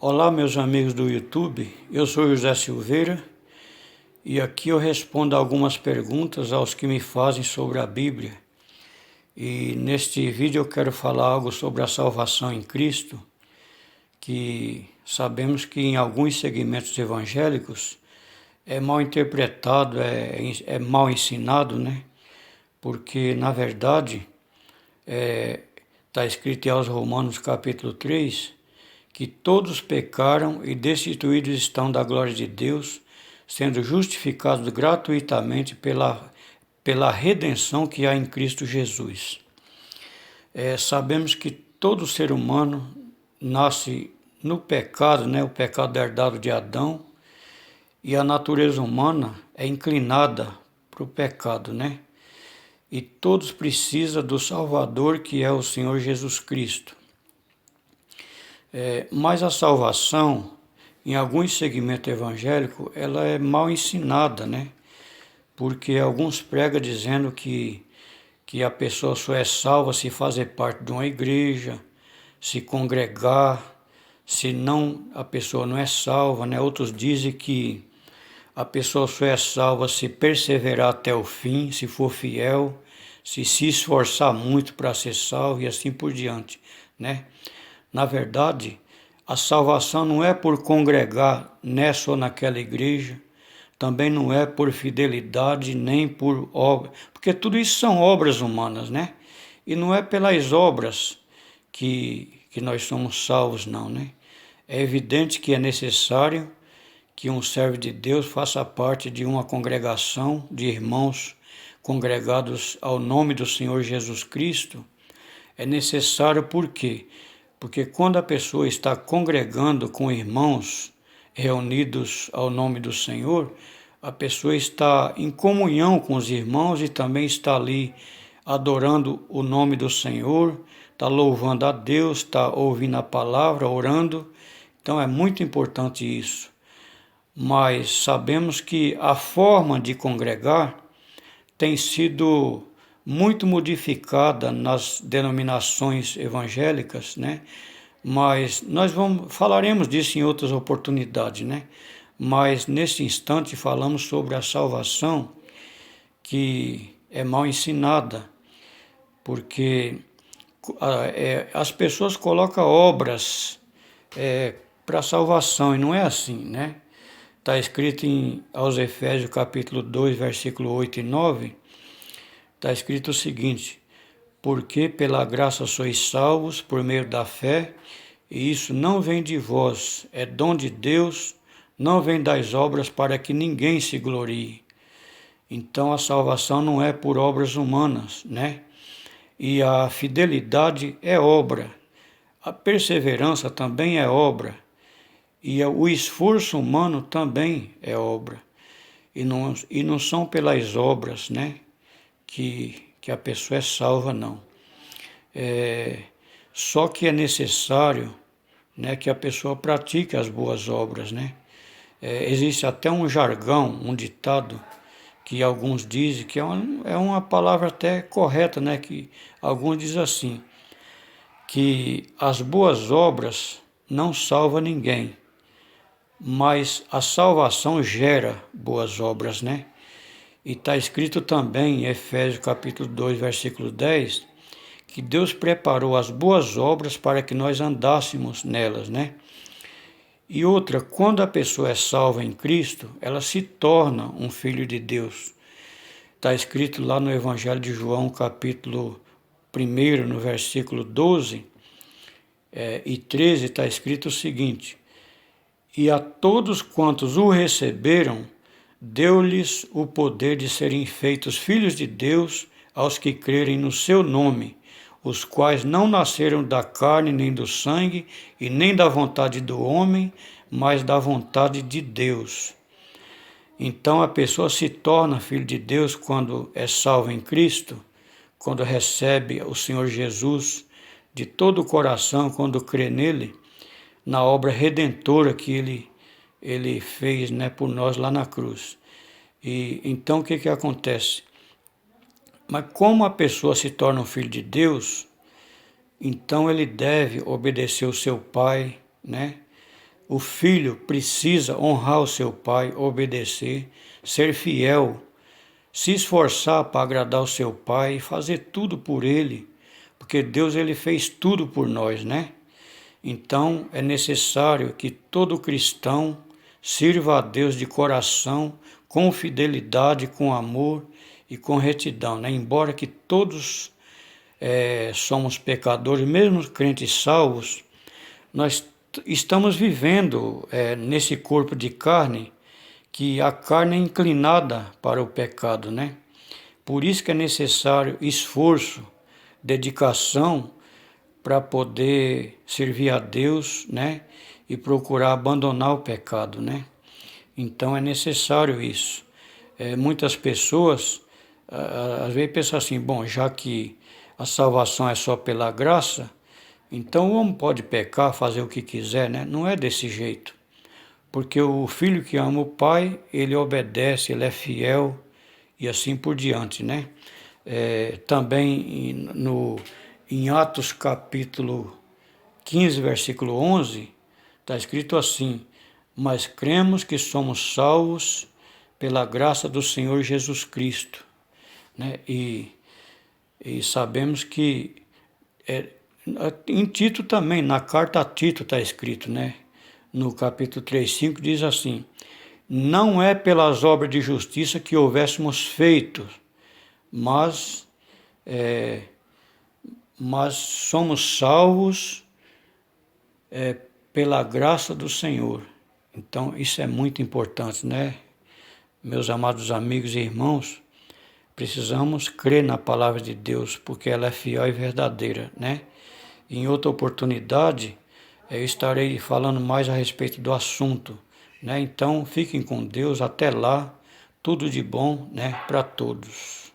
Olá, meus amigos do YouTube, eu sou José Silveira e aqui eu respondo algumas perguntas aos que me fazem sobre a Bíblia. E neste vídeo eu quero falar algo sobre a salvação em Cristo, que sabemos que em alguns segmentos evangélicos é mal interpretado, é mal ensinado, né? Porque, na verdade, está escrito em aos Romanos capítulo 3, que todos pecaram e destituídos estão da glória de Deus, sendo justificados gratuitamente pela redenção que há em Cristo Jesus. Sabemos que todo ser humano nasce no pecado, né? O pecado herdado de Adão, e a natureza humana é inclinada para o pecado, né? E todos precisam do Salvador, que é o Senhor Jesus Cristo. Mas a salvação, em alguns segmentos evangélicos, ela é mal ensinada, né? Porque alguns pregam dizendo que a pessoa só é salva se fazer parte de uma igreja, se congregar, senão a pessoa não é salva, né? Outros dizem que a pessoa só é salva se perseverar até o fim, se for fiel, se esforçar muito para ser salvo e assim por diante, né? Na verdade, a salvação não é por congregar nessa ou naquela igreja, também não é por fidelidade nem por obra, porque tudo isso são obras humanas, né? E não é pelas obras que nós somos salvos, não, né? É evidente que é necessário que um servo de Deus faça parte de uma congregação de irmãos congregados ao nome do Senhor Jesus Cristo. É necessário por quê? Porque quando a pessoa está congregando com irmãos reunidos ao nome do Senhor, a pessoa está em comunhão com os irmãos e também está ali adorando o nome do Senhor, está louvando a Deus, está ouvindo a palavra, orando. Então é muito importante isso. Mas sabemos que a forma de congregar tem sido muito modificada nas denominações evangélicas, né? Mas nós falaremos disso em outras oportunidades, né? Mas nesse instante falamos sobre a salvação, que é mal ensinada, porque as pessoas colocam obras para salvação e não é assim, né? Está escrito aos Efésios capítulo 2, versículo 8 e 9, está escrito o seguinte: porque pela graça sois salvos por meio da fé, e isso não vem de vós, é dom de Deus, não vem das obras para que ninguém se glorie. Então a salvação não é por obras humanas, né? E a fidelidade é obra, a perseverança também é obra, e o esforço humano também é obra. E não são pelas obras, né, que a pessoa é salva, não. Só que é necessário, né, que a pessoa pratique as boas obras, né? Existe até um jargão, um ditado, que alguns dizem, que é uma palavra até correta, né? Que alguns dizem assim, que as boas obras não salvam ninguém, mas a salvação gera boas obras, né? E está escrito também em Efésios capítulo 2, versículo 10, que Deus preparou as boas obras para que nós andássemos nelas, né? E outra, quando a pessoa é salva em Cristo, ela se torna um filho de Deus. Está escrito lá no Evangelho de João, capítulo 1, no versículo 12 e 13, está escrito o seguinte: e a todos quantos o receberam, deu-lhes o poder de serem feitos filhos de Deus aos que crerem no seu nome, os quais não nasceram da carne nem do sangue, e nem da vontade do homem, mas da vontade de Deus. Então a pessoa se torna filho de Deus quando é salva em Cristo, quando recebe o Senhor Jesus de todo o coração, quando crê nele, na obra redentora que ele fez, né, por nós lá na cruz. E então o que acontece? Mas como a pessoa se torna um filho de Deus, então ele deve obedecer o seu pai, né? o filho precisa honrar o seu pai, obedecer, ser fiel, se esforçar para agradar o seu pai e fazer tudo por ele, porque Deus ele fez tudo por nós, né? Então é necessário que todo cristão sirva a Deus de coração, com fidelidade, com amor e com retidão, né? Embora que todos somos pecadores, mesmo crentes salvos, nós estamos vivendo nesse corpo de carne, que a carne é inclinada para o pecado, né? Por isso que é necessário esforço, dedicação para poder servir a Deus, né? E procurar abandonar o pecado, né? Então é necessário isso. Muitas pessoas às vezes pensam assim, bom, já que a salvação é só pela graça, então o homem pode pecar, fazer o que quiser, né? Não é desse jeito. Porque o filho que ama o pai, ele obedece, ele é fiel e assim por diante, né? Também em Atos capítulo 15, versículo 11, está escrito assim: mas cremos que somos salvos pela graça do Senhor Jesus Cristo, né? E sabemos que em Tito também, na carta a Tito está escrito, né? No capítulo 3:5 diz assim: não é pelas obras de justiça que houvéssemos feito, mas somos salvos pela graça do Senhor. Então isso é muito importante, né? Meus amados amigos e irmãos, precisamos crer na palavra de Deus, porque ela é fiel e verdadeira, né? Em outra oportunidade, eu estarei falando mais a respeito do assunto, né? Então, fiquem com Deus, até lá, tudo de bom, né, para todos.